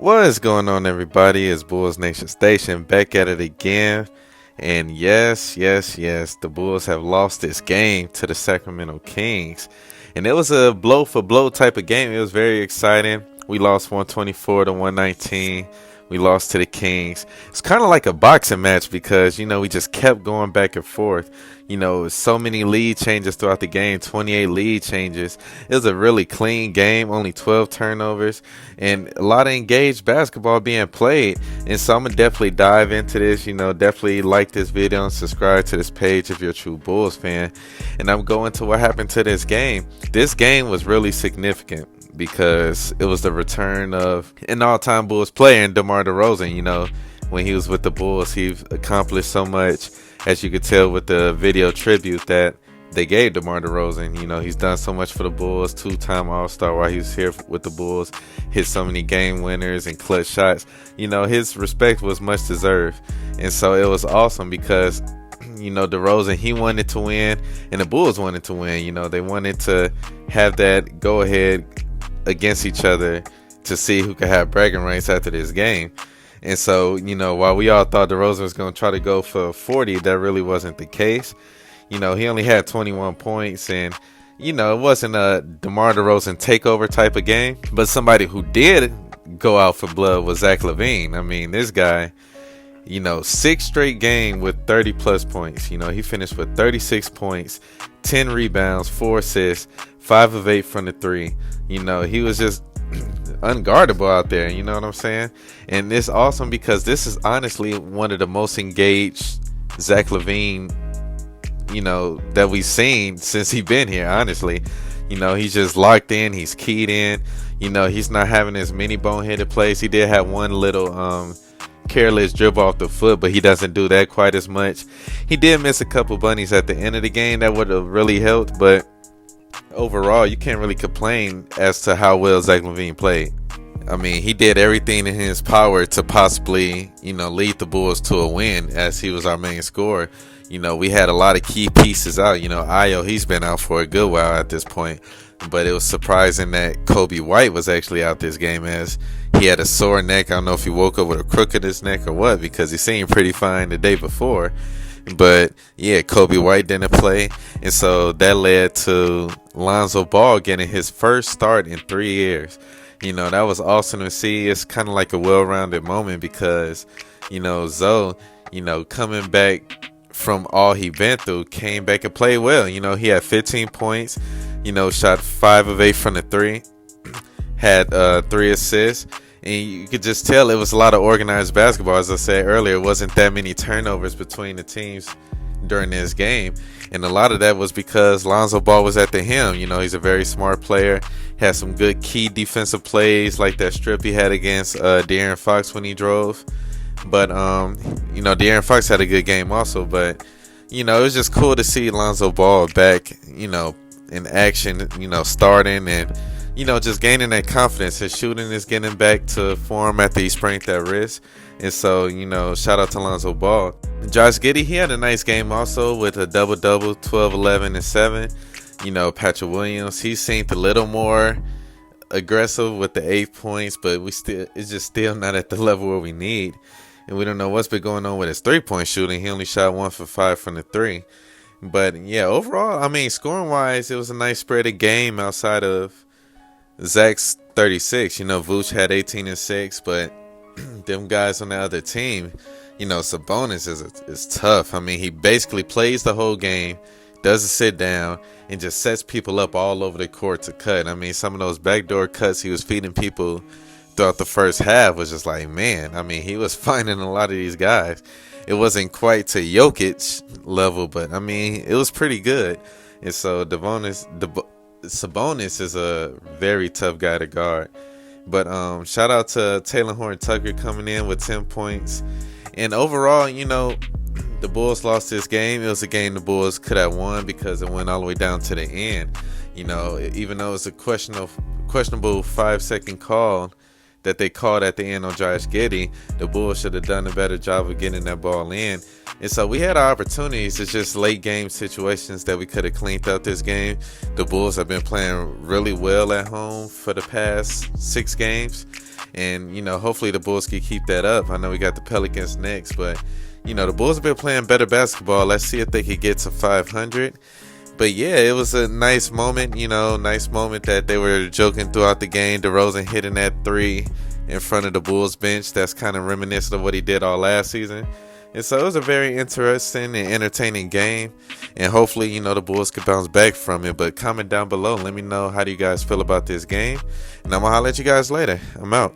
What is going on, everybody? It's Bulls Nation Station back at it again. And yes, the Bulls have lost this game to the Sacramento Kings. And it was a blow for blow type of game. It was very exciting. We lost 124 to 119. We lost to the Kings. It's kind of like a boxing match because, we just kept going back and forth. So many lead changes throughout the game, 28 lead changes. It was a really clean game, only 12 turnovers, and a lot of engaged basketball being played. And so I'm going to definitely dive into this. Definitely like this video and subscribe to this page if you're a true Bulls fan. And I'm going to what happened to this game. This game was really significant because it was the return of an all-time Bulls player in DeMar DeRozan. When he was with the Bulls, he accomplished so much, as you could tell with the video tribute that they gave DeMar DeRozan. He's done so much for the Bulls, two-time All-Star while he was here with the Bulls, hit so many game winners and clutch shots. His respect was much deserved. And so it was awesome because DeRozan, he wanted to win, and the Bulls wanted to win. They wanted to have that go-ahead against each other to see who could have bragging rights after this game. And so, while we all thought DeRozan was going to try to go for 40, that really wasn't the case. He only had 21 points, and, it wasn't a DeMar DeRozan takeover type of game. But somebody who did go out for blood was Zach LaVine. I mean, this guy, 6 straight game with 30-plus points. He finished with 36 points, 10 rebounds, 4 assists, 5 of 8 from the 3. He was just unguardable out there, you know what I'm saying? And it's awesome because this is honestly one of the most engaged Zach LaVine, that we've seen since he's been here, honestly. He's just locked in, he's keyed in, he's not having as many boneheaded plays. He did have one little careless dribble off the foot, but he doesn't do that quite as much. He did miss a couple bunnies at the end of the game that would have really helped, but overall, you can't really complain as to how well Zach LaVine played. I mean, he did everything in his power to possibly, lead the Bulls to a win, as he was our main scorer. We had a lot of key pieces out. Ayo, he's been out for a good while at this point. But it was surprising that Kobe White was actually out this game, as he had a sore neck. I don't know if he woke up with a crook in his neck or what, because he seemed pretty fine the day before. But yeah, Kobe White didn't play, and so that led to Lonzo Ball getting his first start in 3 years. That was awesome to see. It's kind of like a well-rounded moment because, Zoe, coming back from all he been through, came back and played well. He had 15 points, shot 5 of 8 from the 3, had 3 assists. And you could just tell it was a lot of organized basketball. As I said earlier, it wasn't that many turnovers between the teams during this game. And a lot of that was because Lonzo Ball was at the helm. He's a very smart player. Had some good key defensive plays like that strip he had against De'Aaron Fox when he drove. But, De'Aaron Fox had a good game also. But, it was just cool to see Lonzo Ball back, in action, starting and just gaining that confidence. His shooting is getting back to form after he sprained that wrist. And so, shout out to Lonzo Ball. Josh Giddey, he had a nice game also with a double-double, 12, 11, and 7. Patrick Williams, he seemed a little more aggressive with the 8 points, but it's just still not at the level where we need. And we don't know what's been going on with his three-point shooting. He only shot 1 for 5 from the 3. But, yeah, overall, I mean, scoring-wise, it was a nice spread of game outside of Zach's 36. Vooch had 18 and 6, but them guys on the other team, Sabonis is tough. I mean, he basically plays the whole game, doesn't sit down, and just sets people up all over the court to cut. I mean, some of those backdoor cuts he was feeding people throughout the first half was just like, man, I mean, he was finding a lot of these guys. It wasn't quite to Jokic level, but I mean, it was pretty good. And so Sabonis is a very tough guy to guard. But shout out to Taylor Horton-Tucker coming in with 10 points. And overall, the Bulls lost this game. It was a game the Bulls could have won because it went all the way down to the end. Even though it was a questionable 5-second call that they called at the end on Josh Giddey. The Bulls should have done a better job of getting that ball in. And so we had our opportunities. It's just late game situations that we could have cleaned up this game. The Bulls have been playing really well at home for the past 6 games. And, hopefully the Bulls can keep that up. I know we got the Pelicans next, but, the Bulls have been playing better basketball. Let's see if they could get to 500. But yeah, it was a nice moment, nice moment that they were joking throughout the game. DeRozan hitting that 3 in front of the Bulls bench. That's kind of reminiscent of what he did all last season. And so it was a very interesting and entertaining game. And hopefully, the Bulls could bounce back from it. But comment down below. Let me know, how do you guys feel about this game? And I'm going to holler at you guys later. I'm out.